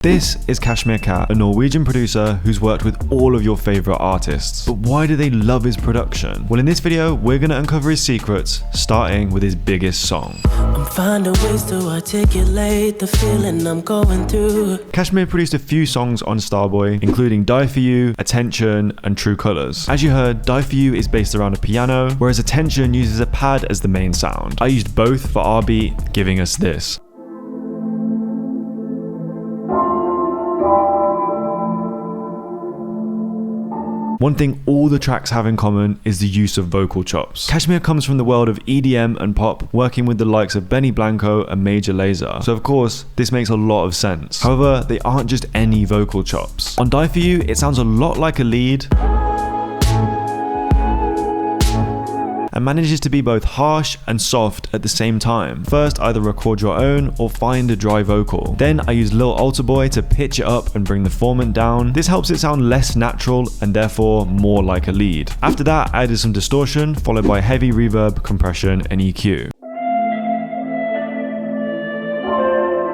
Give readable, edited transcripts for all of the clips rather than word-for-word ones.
This is Cashmere Cat, a Norwegian producer who's worked with all of your favorite artists. But why do they love his production? Well, in this video, we're gonna uncover his secrets, starting with his biggest song. I'm finding ways to articulate the feeling I'm going through. Cashmere produced a few songs on Starboy, including Die For You, Attention, and True Colors. As you heard, Die For You is based around a piano, whereas Attention uses a pad as the main sound. I used both for our beat, giving us this. One thing all the tracks have in common is the use of vocal chops. Cashmere comes from the world of EDM and pop, working with the likes of Benny Blanco and Major Lazer, so of course, this makes a lot of sense. However, they aren't just any vocal chops. On Die For You, it sounds a lot like a lead, and manages to be both harsh and soft at the same time. First, either record your own or find a dry vocal. Then I use Lil Alter Boy to pitch it up and bring the formant down. This helps it sound less natural and therefore more like a lead. After that, I added some distortion, followed by heavy reverb, compression, and EQ.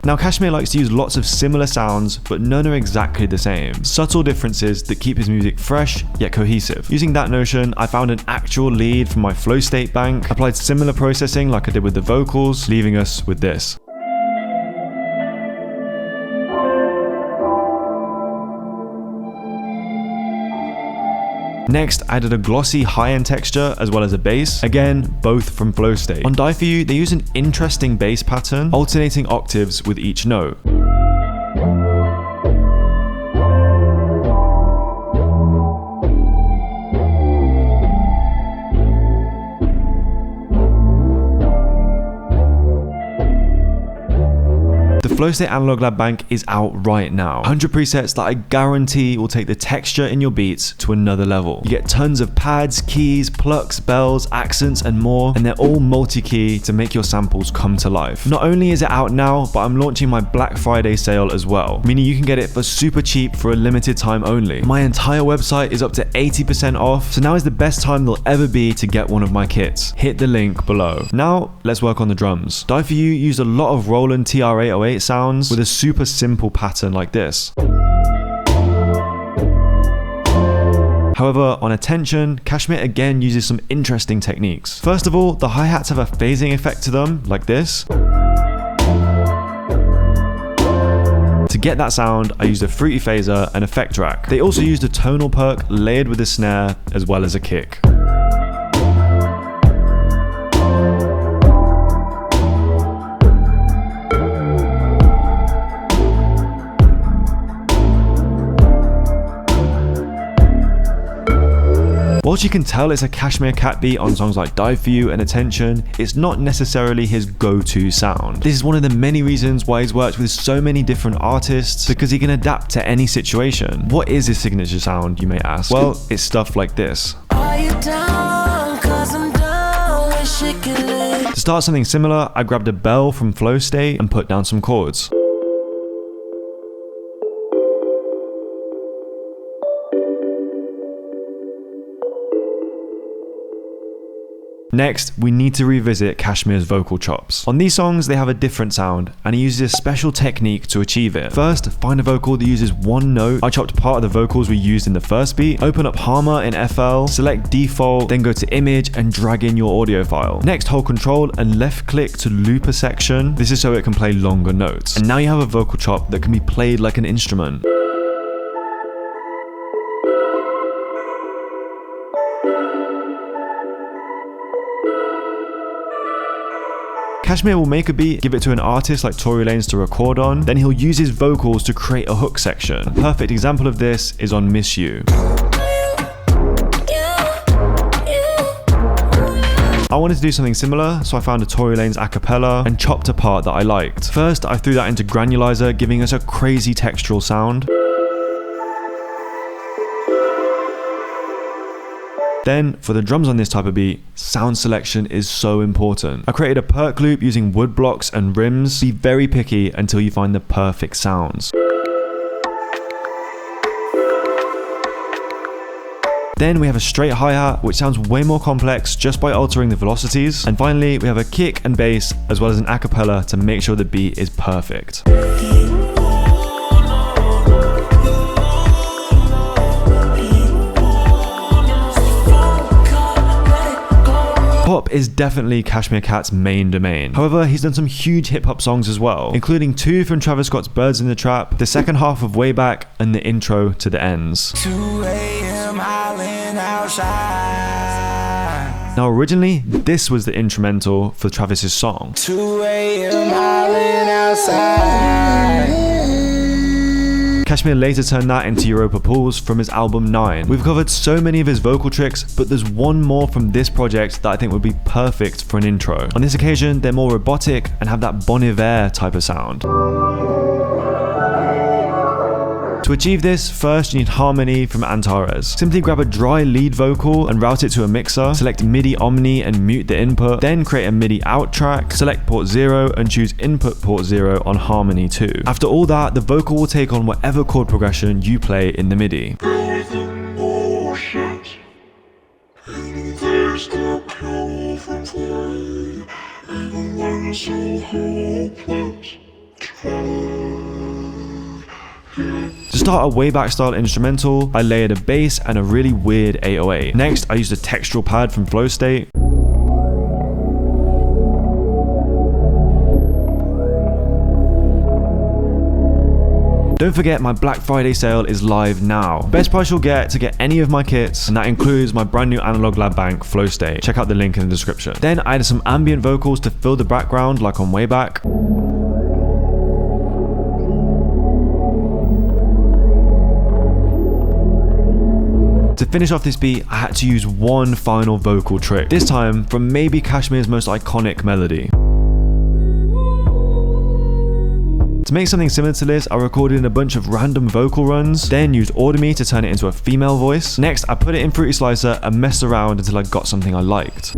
Now, Cashmere likes to use lots of similar sounds, but none are exactly the same. Subtle differences that keep his music fresh, yet cohesive. Using that notion, I found an actual lead from my flow state bank, applied similar processing like I did with the vocals, leaving us with this. Next, I added a glossy high-end texture as well as a bass, again, both from Flow State. On Die For You, they use an interesting bass pattern, alternating octaves with each note. The Flow State Analog Lab Bank is out right now. 100 presets that I guarantee will take the texture in your beats to another level. You get tons of pads, keys, plucks, bells, accents, and more, and they're all multi-key to make your samples come to life. Not only is it out now, but I'm launching my Black Friday sale as well, meaning you can get it for super cheap for a limited time only. My entire website is up to 80% off, so now is the best time there'll ever be to get one of my kits. Hit the link below. Now, let's work on the drums. Die For You used a lot of Roland TR-808 sounds with a super simple pattern like this. However, on Attention, Cashmere again uses some interesting techniques. First of all, the hi-hats have a phasing effect to them, like this. To get that sound, I used a fruity phaser and effect rack. They also used a tonal perk layered with a snare as well as a kick. Whilst you can tell it's a Cashmere Cat beat on songs like Die For You and Attention, it's not necessarily his go-to sound. This is one of the many reasons why he's worked with so many different artists, because he can adapt to any situation. What is his signature sound, you may ask? Well, it's stuff like this. Are you down? 'Cause I'm down with shaking it. To start something similar, I grabbed a bell from Flow State and put down some chords. Next, we need to revisit Cashmere's vocal chops. On these songs, they have a different sound, and he uses a special technique to achieve it. First, find a vocal that uses one note. I chopped part of the vocals we used in the first beat, open up Harmor in FL, select Default, then go to Image and drag in your audio file. Next, hold Control and left click to loop a section. This is so it can play longer notes. And now you have a vocal chop that can be played like an instrument. Cashmere will make a beat, give it to an artist like Tory Lanez to record on, then he'll use his vocals to create a hook section. A perfect example of this is on Miss You. I wanted to do something similar, so I found a Tory Lanez a cappella and chopped a part that I liked. First, I threw that into Granulizer, giving us a crazy textural sound. Then, for the drums on this type of beat, sound selection is so important. I created a perk loop using wood blocks and rims. Be very picky until you find the perfect sounds. Then we have a straight hi-hat, which sounds way more complex just by altering the velocities. And finally, we have a kick and bass, as well as an a cappella to make sure the beat is perfect. is definitely Cashmere Cat's main domain. However, he's done some huge hip-hop songs as well, including 2 from Travis Scott's Birds in the Trap, the second half of Way Back, and the intro to The Ends. 2 a.m. howling outside. Now originally, this was the instrumental for Travis's song. 2 a.m. howling outside. Cashmere later turned that into Europa Pools from his album 9. We've covered so many of his vocal tricks, but there's one more from this project that I think would be perfect for an intro. On this occasion, they're more robotic and have that Bon Iver type of sound. To achieve this, first you need harmony from Antares. Simply grab a dry lead vocal and route it to a mixer, select MIDI Omni and mute the input, then create a MIDI out track, select port 0 and choose input port 0 on harmony 2. After all that, the vocal will take on whatever chord progression you play in the MIDI. To start a way back style instrumental, I layered a bass and a really weird 808. Next, I used a textural pad from Flow State. Don't forget, my Black Friday sale is live now. Best price you'll get to get any of my kits, and that includes my brand new Analog Lab Bank Flow State. Check out the link in the description. Then I added some ambient vocals to fill the background like on Way Back. To finish off this beat, I had to use one final vocal trick, this time from maybe Cashmere's most iconic melody. To make something similar to this, I recorded in a bunch of random vocal runs, then used Audemy to turn it into a female voice. Next, I put it in Fruity Slicer and messed around until I got something I liked.